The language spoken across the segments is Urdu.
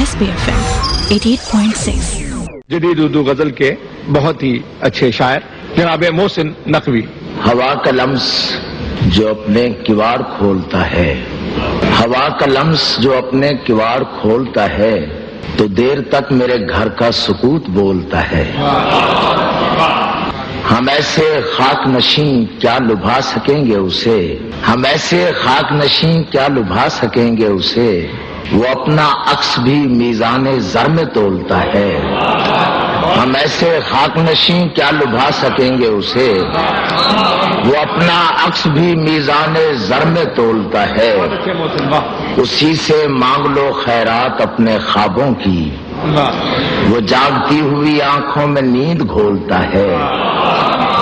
SBFM 88.6. جدید اردو غزل کے بہت ہی اچھے شاعر جناب محسن نقوی. ہوا کا لمس جو اپنے کواڑ کھولتا ہے، ہوا کا لمس جو اپنے کواڑ کھولتا ہے تو دیر تک میرے گھر کا سکوت بولتا ہے. ہم ایسے خاک نشیں کیا لبھا سکیں گے اسے، ہم ایسے خاک نشیں کیا لبھا سکیں گے اسے، وہ اپنا عکس بھی میزان زر میں تولتا ہے. ہم ایسے خاک نشیں کیا لبھا سکیں گے اسے، وہ اپنا عکس بھی میزان زر میں تولتا ہے. اسی سے مانگ لو خیرات اپنے خوابوں کی، وہ جاگتی ہوئی آنکھوں میں نیند گھولتا ہے.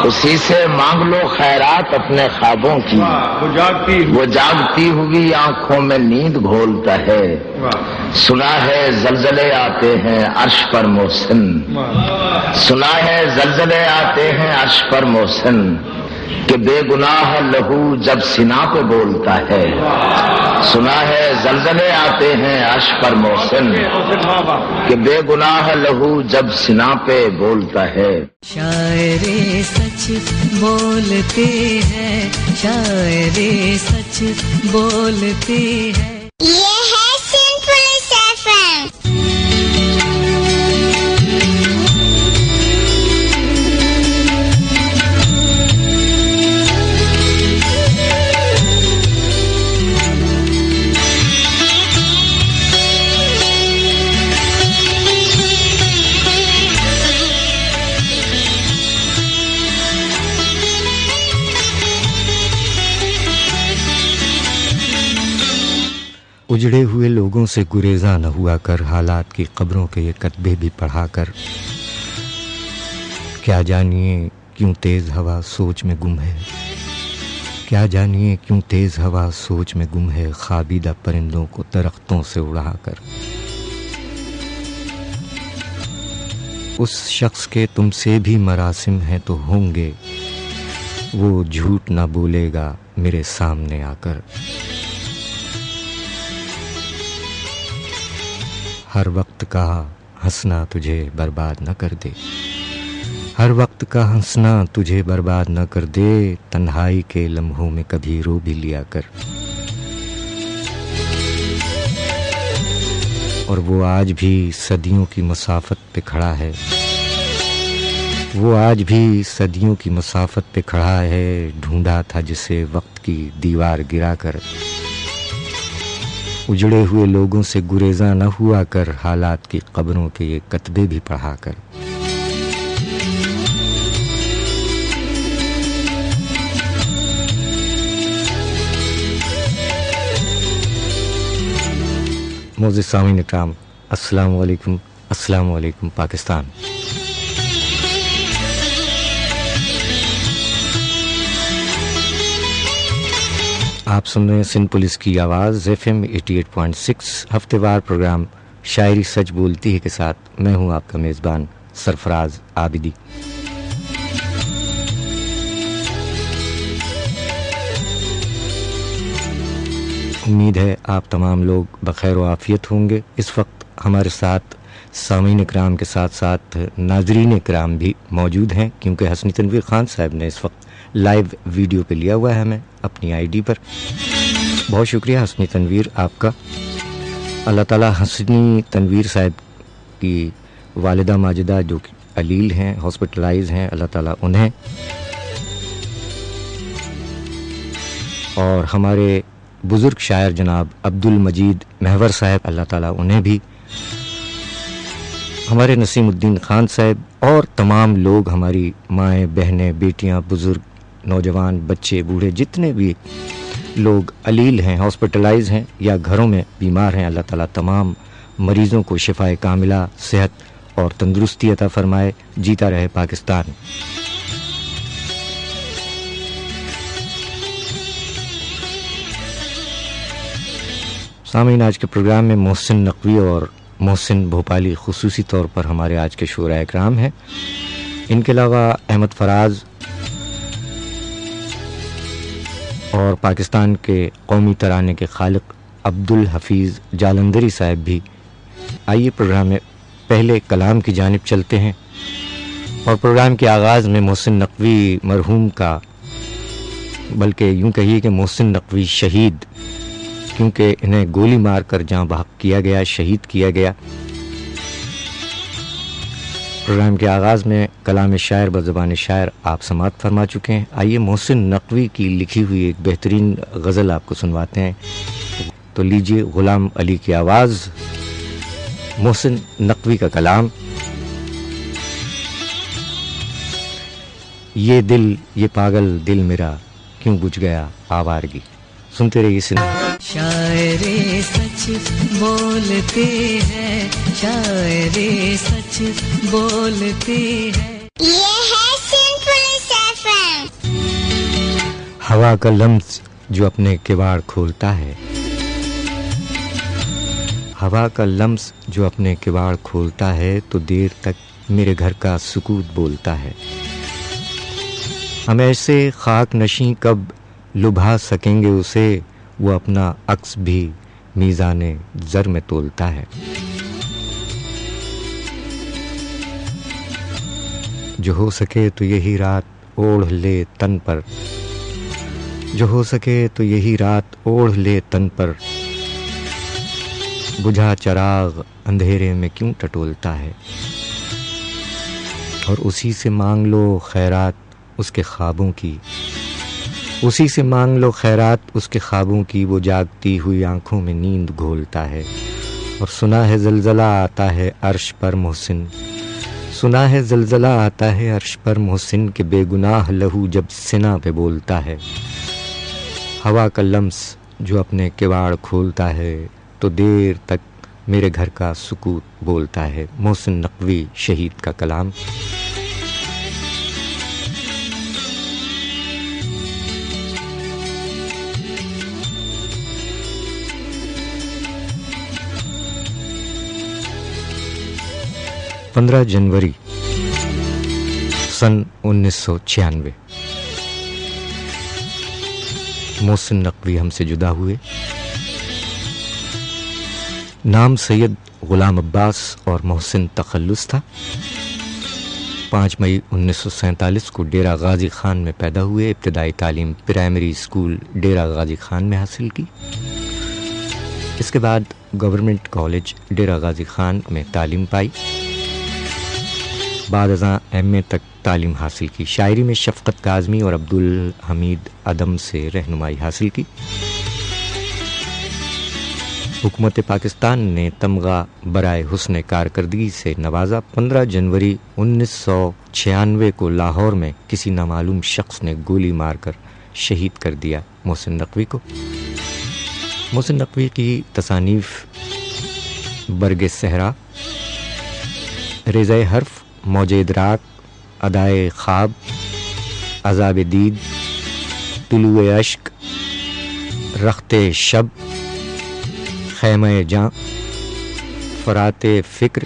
اسی سے مانگ لو خیرات اپنے خوابوں کی، وہ جاگتی ہوئی آنکھوں میں نیند گھولتا ہے. سنا ہے زلزلے آتے ہیں عرش پر محسن، سنا ہے زلزلے آتے ہیں عرش پر محسن، کہ بے گناہ لہو جب سنا پہ بولتا ہے. سنا ہے زلزلے آتے ہیں عرش پر محسن، کہ بے گناہ لہو جب سنا پہ بولتا ہے. شاعر سچ بولتے ہیں، شاعر سچ بولتے ہیں. یہ ہے سمپل سفر. اجڑے ہوئے لوگوں سے گریزاں نہ ہوا کر، حالات کی قبروں کے یہ کتبے بھی پڑھا کر. کیا جانیے کیوں تیز ہوا سوچ میں گم ہے، کیا جانیے کیوں تیز ہوا سوچ میں گم ہے، خوابیدہ پرندوں کو درختوں سے اڑا کر. اس شخص کے تم سے بھی مراسم ہیں تو ہوں گے، وہ جھوٹ نہ بولے گا میرے سامنے آ کر. ہر وقت کا ہنسنا تجھے برباد نہ کر دے، ہر وقت کا ہنسنا تجھے برباد نہ کر دے، تنہائی کے لمحوں میں کبھی رو بھی لیا کر. اور وہ آج بھی صدیوں کی مسافت پہ کھڑا ہے، وہ آج بھی صدیوں کی مسافت پہ کھڑا ہے، ڈھونڈا تھا جسے وقت کی دیوار گرا کر. اجڑے ہوئے لوگوں سے گریزاں نہ ہوا کر، حالات کی قبروں کے یہ کتبے بھی پڑھا کر. معزز سامعین اکرام، السلام علیکم، السلام علیکم پاکستان. آپ سن رہے ہیں سندھ پولیس کی آواز FM 88.6 ہفتے وار پروگرام شاعری سچ بولتی ہے کے ساتھ. میں ہوں آپ کا میزبان سرفراز عابدی. امید ہے آپ تمام لوگ بخیر و عافیت ہوں گے. اس وقت ہمارے ساتھ سامعین اکرام کے ساتھ ساتھ ناظرین اکرام بھی موجود ہیں، کیونکہ حسنی تنویر خان صاحب نے اس وقت لائیو ویڈیو پہ لیا ہوا ہے ہمیں اپنی ID پر. بہت شکریہ حسنی تنویر آپ کا. اللہ تعالیٰ حسنی تنویر صاحب کی والدہ ماجدہ جو کہ علیل ہیں، ہاسپٹلائز ہیں، اللہ تعالیٰ انہیں اور ہمارے بزرگ شاعر جناب عبد المجید محور صاحب، اللہ تعالیٰ انہیں بھی، ہمارے نسیم الدین خان صاحب اور تمام لوگ، ہماری مائیں بہنیں بیٹیاں بزرگ نوجوان بچے بوڑھے جتنے بھی لوگ علیل ہیں، ہاسپٹلائز ہیں یا گھروں میں بیمار ہیں، اللہ تعالیٰ تمام مریضوں کو شفائے کاملہ، صحت اور تندرستی عطا فرمائے. جیتا رہے پاکستان. سامعین، آج کے پروگرام میں محسن نقوی اور محسن بھوپالی خصوصی طور پر ہمارے آج کے شعراء اکرام ہیں. ان کے علاوہ احمد فراز اور پاکستان کے قومی ترانے کے خالق عبد الحفیظ جالندری صاحب بھی آئیے پروگرام میں پہلے کلام کی جانب چلتے ہیں، اور پروگرام کے آغاز میں محسن نقوی مرحوم کا، بلکہ یوں کہیے کہ محسن نقوی شہید، کیونکہ انہیں گولی مار کر جاں بحق کیا گیا، شہید کیا گیا۔ پروگرام کے آغاز میں کلام شاعر بزبان شاعر آپ سماعت فرما چکے ہیں۔ آئیے محسن نقوی کی لکھی ہوئی ایک بہترین غزل آپ کو سنواتے ہیں، تو لیجیے غلام علی کی آواز، محسن نقوی کا کلام۔ یہ دل، یہ پاگل دل میرا کیوں بجھ گیا آوارگی۔ سنتے رہیے شاعر سچ بولتے ہیں، شاعر سچ بولتے ہیں۔ یہ ہے سمپل FM۔ ہوا کا لمس جو اپنے کواڑ کھولتا ہے، ہوا کا لمس جو اپنے کواڑ کھولتا ہے، تو دیر تک میرے گھر کا سکوت بولتا ہے۔ ہم ایسے خاک نشیں کب لبھا سکیں گے اسے، وہ اپنا عکس بھی میزان زر میں تولتا ہے۔ جو ہو سکے تو یہی رات اوڑھ لے تن پر، جو ہو سکے تو یہی رات اوڑھ لے تن پر، بجھا چراغ اندھیرے میں کیوں ٹٹولتا ہے۔ اور اسی سے مانگ لو خیرات اس کے خوابوں کی، اسی سے مانگ لو خیرات اس کے خوابوں کی، وہ جاگتی ہوئی آنکھوں میں نیند گھولتا ہے۔ اور سنا ہے زلزلہ آتا ہے عرش پر محسن، سنا ہے زلزلہ آتا ہے عرش پر محسن، کے بے گناہ لہو جب سنا پہ بولتا ہے۔ ہوا کا لمس جو اپنے کواڑ کھولتا ہے، تو دیر تک میرے گھر کا سکوت بولتا ہے۔ محسن نقوی شہید کا کلام۔ 15 جنوری سن 1996 محسن نقوی ہم سے جدا ہوئے۔ نام سید غلام عباس اور محسن تخلص تھا۔ 5 مئی 1947 کو ڈیرہ غازی خان میں پیدا ہوئے۔ ابتدائی تعلیم پرائمری اسکول ڈیرہ غازی خان میں حاصل کی۔ اس کے بعد گورنمنٹ کالج ڈیرہ غازی خان میں تعلیم پائی۔ بعد ازاں ایم اے تک تعلیم حاصل کی۔ شاعری میں شفقت کاظمی اور عبدالحمید عدم سے رہنمائی حاصل کی۔ حکومت پاکستان نے تمغہ برائے حسن کارکردگی سے نوازا۔ 15 جنوری 1996 کو لاہور میں کسی نامعلوم شخص نے گولی مار کر شہید کر دیا محسن نقوی کو۔ محسن نقوی کی تصانیف برگ صحرا، ریزہ حرف، موج ادراک، ادائے خواب، عذاب دید، طلوع اشک، رخت شب، خیمہ جاں، فرات فکر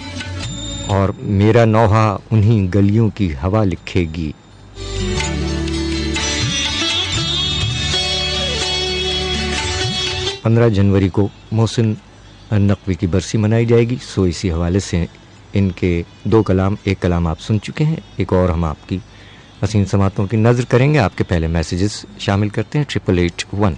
اور میرا نوحہ انہی گلیوں کی ہوا لکھے گی۔ پندرہ جنوری کو محسن نقوی کی برسی منائی جائے گی، سو اسی حوالے سے ان کے 2 کلام، ایک کلام آپ سن چکے ہیں، ایک اور ہم آپ کی حسین سماعتوں کی نظر کریں گے۔ آپ کے پہلے میسیجز شامل کرتے ہیں 8881۔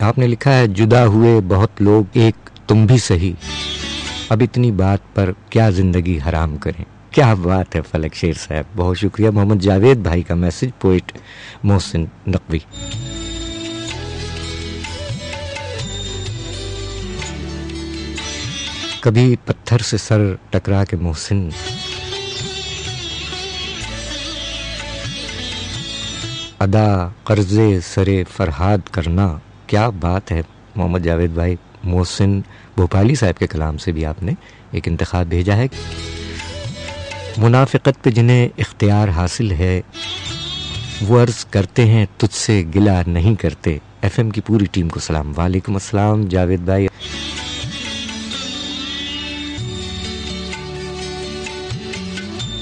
آپ نے لکھا ہے، جدا ہوئے بہت لوگ، ایک تم بھی صحیح، اب اتنی بات پر کیا زندگی حرام کریں۔ کیا بات ہے فلک شیر صاحب، بہت شکریہ۔ محمد جاوید بھائی کا میسج، پوئٹ محسن نقوی۔ کبھی پتھر سے سر ٹکرا کے محسن ادا قرضے سرے فرہاد کرنا۔ کیا بات ہے محمد جاوید بھائی۔ محسن بھوپالی صاحب کے کلام سے بھی آپ نے ایک انتخاب بھیجا ہے۔ منافقت پہ جنہیں اختیار حاصل ہے وہ عرض کرتے ہیں تجھ سے گلہ نہیں کرتے۔ ایف ایم کی پوری ٹیم کو سلام۔ وعلیکم السلام جاوید بھائی۔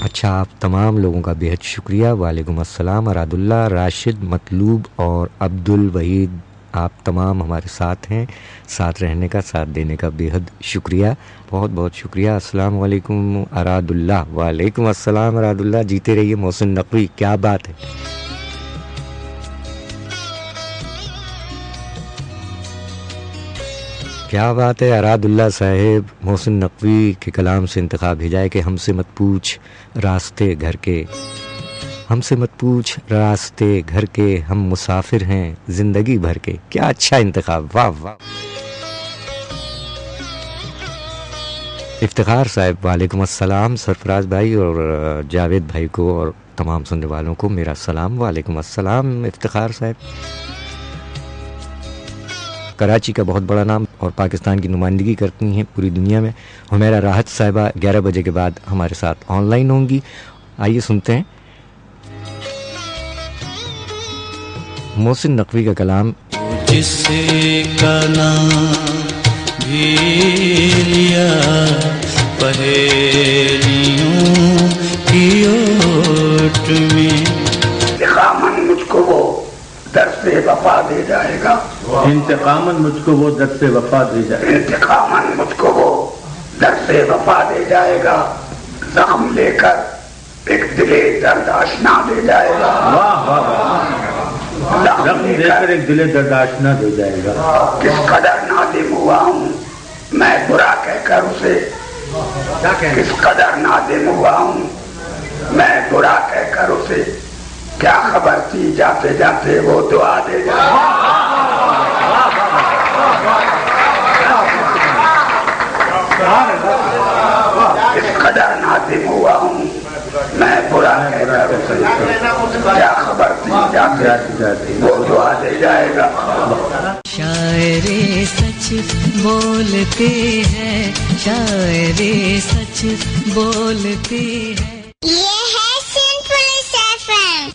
اچھا، آپ تمام لوگوں کا بہت شکریہ۔ وعلیکم السلام۔ اراد اللہ، راشد، مطلوب اور عبد الوحید آپ تمام ہمارے ساتھ ہیں، ساتھ رہنے کا، ساتھ دینے کا بے حد شکریہ، بہت بہت شکریہ۔ السلام علیکم اراد اللہ۔ وعلیکم السلام اراد اللہ، جیتے رہیے محسن نقوی، کیا بات ہے۔ کیا بات ہے اراد اللہ صاحب، محسن نقوی کے کلام سے انتخاب بھیجا ہے کہ ہم سے مت پوچھ راستے گھر کے، ہم سے مت پوچھ راستے گھر کے، ہم مسافر ہیں زندگی بھر کے۔ کیا اچھا انتخاب، واہ واہ۔ افتخار صاحب وعلیکم السلام، سرفراز بھائی اور جاوید بھائی کو اور تمام سننے والوں کو میرا سلام، وعلیکم السلام افتخار صاحب۔ کراچی کا بہت بڑا نام اور پاکستان کی نمائندگی کرتی ہیں پوری دنیا میں، ہمیرا راحت صاحبہ 11 بجے کے بعد ہمارے ساتھ آن لائن ہوں گی۔ آئیے سنتے ہیں محسن نقوی کا کلام۔ جس کا نام بھی لیا پہیلیوں کی اوٹ میں، انتقاماً مجھ کو وہ درس وفا دے جائے گا، انتقاماً مجھ کو وہ درس وفا دے جائے گا، انتقاماً مجھ کو وہ درس وفا دے جائے گا، زخم لے کر ایک دلے درد آشنا دے جائے گا، واہ واہ واہ، زخم دے کر ایک دل درد آشنا دے جائے گا۔ کس قدر نادم ہوا ہوں میں برا کہہ کر اسے، کس قدر نادم ہوا ہوں میں برا کہہ کر اسے، کیا خبر تھی جاتے جاتے وہ دعا دے جائے گا۔ کس قدر نادم ہوا ہوں میں برا کہہ کر اسے، کیا خبر تھی جاتے جاتے وہ دعا دے جائے گا۔ شاعر سچ بولتے ہیں، شاعر سچ بولتے ہیں۔ یہ ہے سمپل سیفن۔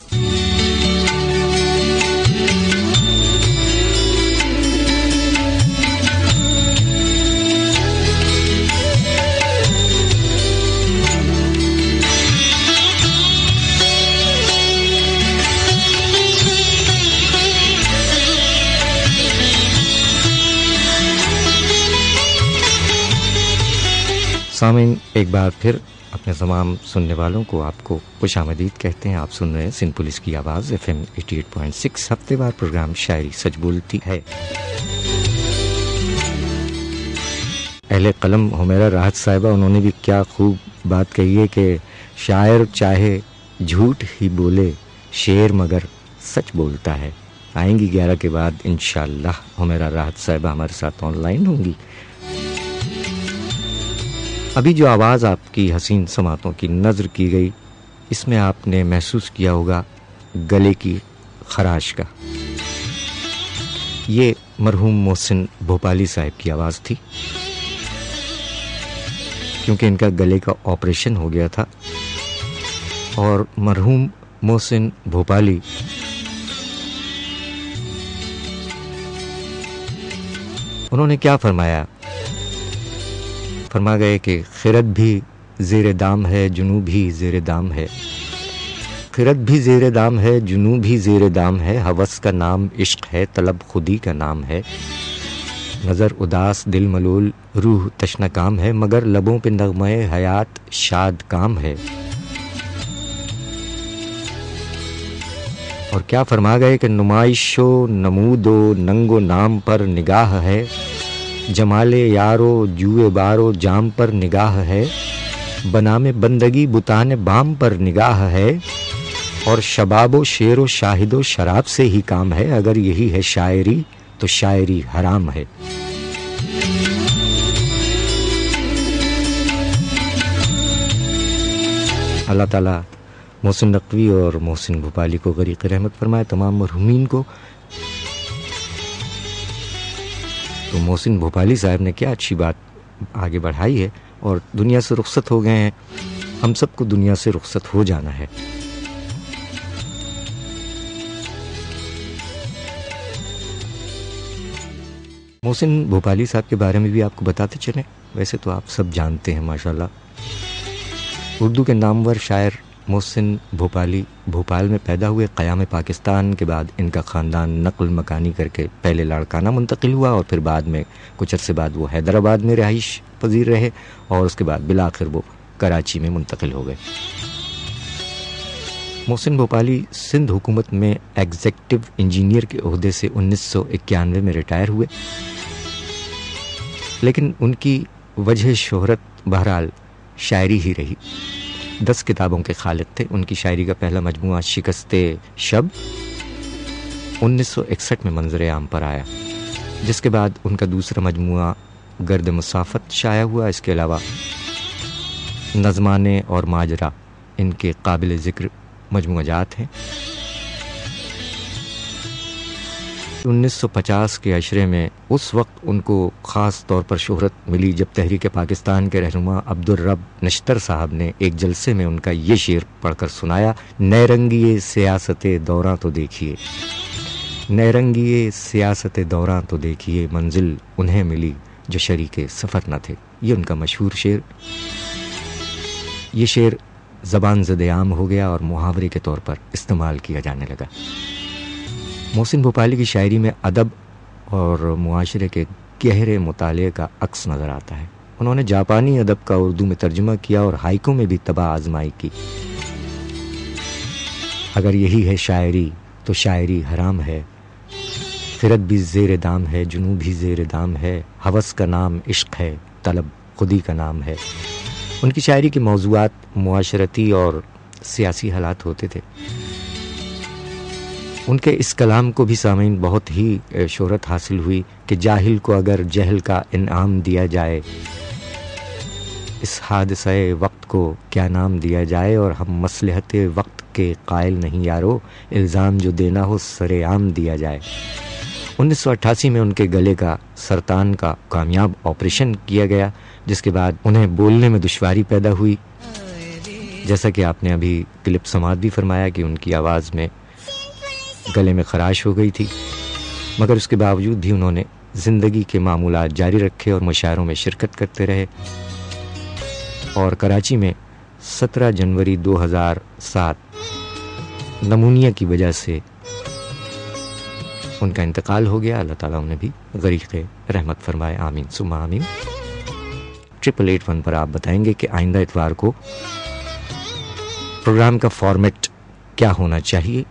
سامعین ایک بار پھر اپنے تمام سننے والوں کو آپ کو خوش آمدید کہتے ہیں۔ آپ سن رہے ہیں سندھ پولیس کی آواز FM 88.6، ہفتے وار پروگرام شاعری سچ بولتی ہے۔ اہل قلم ہمیرا راحت صاحبہ، انہوں نے بھی کیا خوب بات کہی ہے کہ شاعر چاہے جھوٹ ہی بولے، شعر مگر سچ بولتا ہے۔ آئیں گی 11 کے بعد انشاءاللہ ہمیرا راحت صاحبہ ہمارے ساتھ آن لائن ہوں گی۔ ابھی جو آواز آپ کی حسین سماعتوں کی نظر کی گئی، اس میں آپ نے محسوس کیا ہوگا گلے کی خراش کا۔ یہ مرحوم محسن بھوپالی صاحب کی آواز تھی، کیونکہ ان کا گلے کا آپریشن ہو گیا تھا، اور مرحوم محسن بھوپالی انہوں نے کیا فرمایا؟ فرما گئے کہ خرد بھی زیر دام ہے، جنوں بھی زیر دام ہے، خرد بھی زیر دام ہے، جنوں بھی زیر دام ہے، ہوس کا نام عشق ہے، طلب خودی کا نام ہے، نظر اداس دل ملول روح تشنہ کام ہے، مگر لبوں پہ نغمہ حیات شاد کام ہے۔ اور کیا فرما گئے کہ نمائش و نمود و ننگ و نام پر نگاہ ہے، جمال یارو جوئے بارو جام پر نگاہ ہے، بنام بندگی بتان بام پر نگاہ ہے، اور شباب و شیر و شاہد و شراب سے ہی کام ہے، اگر یہی ہے شاعری تو شاعری حرام ہے۔ اللہ تعالیٰ محسن نقوی اور محسن بھوپالی کو غریق رحمت فرمائے، تمام مرحومین کو۔ تو محسن بھوپالی صاحب نے کیا اچھی بات آگے بڑھائی ہے، اور دنیا سے رخصت ہو گئے ہیں، ہم سب کو دنیا سے رخصت ہو جانا ہے۔ محسن بھوپالی صاحب کے بارے میں بھی آپ کو بتاتے چلیں، ویسے تو آپ سب جانتے ہیں ماشاءاللہ، اردو کے نامور شاعر محسن بھوپالی بھوپال میں پیدا ہوئے. قیام پاکستان کے بعد ان کا خاندان نقل مکانی کر کے پہلے لاڑکانہ منتقل ہوا اور پھر بعد میں کچھ عرصے بعد وہ حیدرآباد میں رہائش پذیر رہے اور اس کے بعد بالآخر وہ کراچی میں منتقل ہو گئے. محسن بھوپالی سندھ حکومت میں ایگزیکٹو انجینئر کے عہدے سے 1991 میں ریٹائر ہوئے، لیکن ان کی وجہ شہرت بہرحال شاعری ہی رہی. 10 کتابوں کے خالق تھے. ان کی شاعری کا پہلا مجموعہ شکست شب 1961 میں منظر عام پر آیا، جس کے بعد ان کا دوسرا مجموعہ گرد مسافت شائع ہوا. اس کے علاوہ نظمانے اور ماجرا ان کے قابل ذکر مجموعہ جات ہیں. 1950 کے عشرے میں اس وقت ان کو خاص طور پر شہرت ملی جب تحریک پاکستان کے رہنما عبدالرب نشتر صاحب نے ایک جلسے میں ان کا یہ شعر پڑھ کر سنایا: نئے رنگیے سیاست دوراں تو دیکھیے، نئے رنگیے سیاست دوراں تو دیکھیے، منزل انہیں ملی جو شریک سفر نہ تھے. یہ ان کا مشہور شعر. یہ شعر زبان زد عام ہو گیا اور محاورے کے طور پر استعمال کیا جانے لگا. محسن بھوپالی کی شاعری میں ادب اور معاشرے کے گہرے مطالعے کا عکس نظر آتا ہے. انہوں نے جاپانی ادب کا اردو میں ترجمہ کیا اور ہائیکو میں بھی طبع آزمائی کی. اگر یہی ہے شاعری تو شاعری حرام ہے، خرد بھی زیر دام ہے، جنون بھی زیر دام ہے، ہوس کا نام عشق ہے، طلب خودی کا نام ہے. ان کی شاعری کے موضوعات معاشرتی اور سیاسی حالات ہوتے تھے. ان کے اس کلام کو بھی سامعین بہت ہی شہرت حاصل ہوئی کہ جاہل کو اگر جہل کا انعام دیا جائے، اس حادثہ وقت کو کیا نام دیا جائے، اور ہم مصلحت وقت کے قائل نہیں یارو، الزام جو دینا ہو سرے عام دیا جائے. 1988 میں ان کے گلے کا سرطان کا کامیاب آپریشن کیا گیا، جس کے بعد انہیں بولنے میں دشواری پیدا ہوئی. جیسا کہ آپ نے ابھی کلپ سماعت بھی فرمایا کہ ان کی آواز میں گلے میں خراش ہو گئی تھی، مگر اس کے باوجود بھی انہوں نے زندگی کے معمولات جاری رکھے اور مشاعروں میں شرکت کرتے رہے. اور کراچی میں 17 جنوری 2007 نمونیا کی وجہ سے ان کا انتقال ہو گیا. اللہ تعالیٰ انہیں بھی غریق رحمت فرمائے، آمین ثم آمین. 8881 پر آپ بتائیں گے کہ آئندہ اتوار کو پروگرام کا فارمیٹ کیا ہونا چاہیے.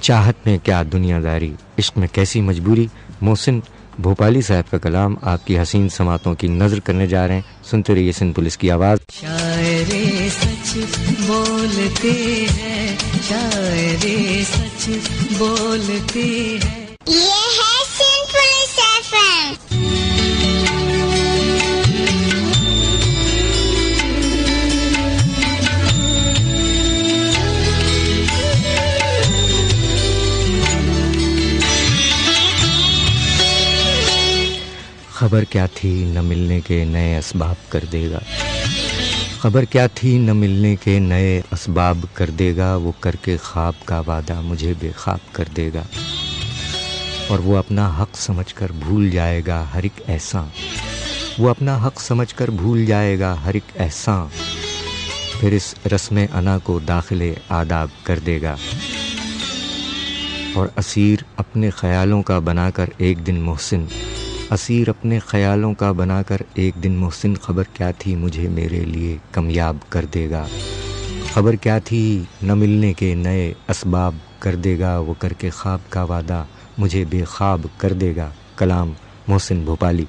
چاہت میں کیا دنیا داری، عشق میں کیسی مجبوری. محسن بھوپالی صاحب کا کلام آپ کی حسین سماعتوں کی نظر کرنے جا رہے ہیں. سنتے رہیے سندھ پولیس کی آواز. شاعر سچ بولتے ہیں، شاعر سچ بولتے ہیں. یہ ہے سندھ پولیس FM. خبر کیا تھی نہ ملنے کے نئے اسباب کر دے گا، خبر کیا تھی نہ ملنے کے نئے اسباب کر دے گا، وہ کر کے خواب کا وعدہ مجھے بے خواب کر دے گا. اور وہ اپنا حق سمجھ کر بھول جائے گا ہر ایک احسان، وہ اپنا حق سمجھ کر بھول جائے گا ہر ایک احسان، پھر اس رسم انا کو داخل آداب کر دے گا. اور اسیر اپنے خیالوں کا بنا کر ایک دن محسن، اسیر اپنے خیالوں کا بنا کر ایک دن محسن، خبر کیا تھی مجھے میرے لیے کامیاب کر دے گا، خبر کیا تھی نہ ملنے کے نئے اسباب کر دے گا، وہ کر کے خواب کا وعدہ مجھے بے خواب کر دے گا. کلام محسن بھوپالی.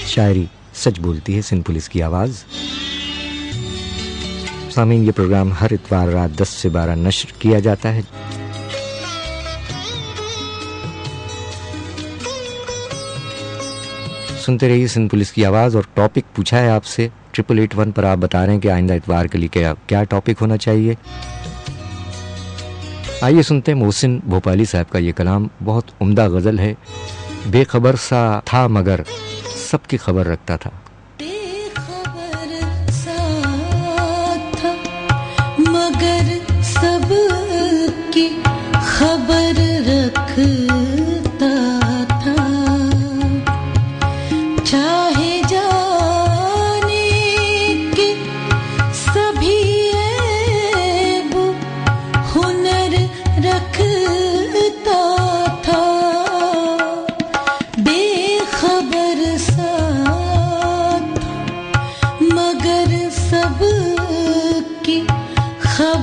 شاعری سچ بولتی ہے، سندھ پولیس کی آواز. سامعین، یہ پروگرام ہر اتوار رات 10 سے 12 نشر کیا جاتا ہے. سنتے رہیے سندھ پولیس کی آواز. اور ٹاپک پوچھا ہے آپ سے 8881 پر. آپ بتا رہے ہیں کہ آئندہ اتوار کے لیے کیا ٹاپک ہونا چاہیے. آئیے سنتے ہیں محسن بھوپالی صاحب کا یہ کلام. بہت عمدہ غزل ہے. بے خبر سا تھا مگر سب کی خبر رکھتا تھا. بے خبر سا تھا مگر سب کی خبر رکھتا تھا.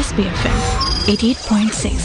SBFM 88.6.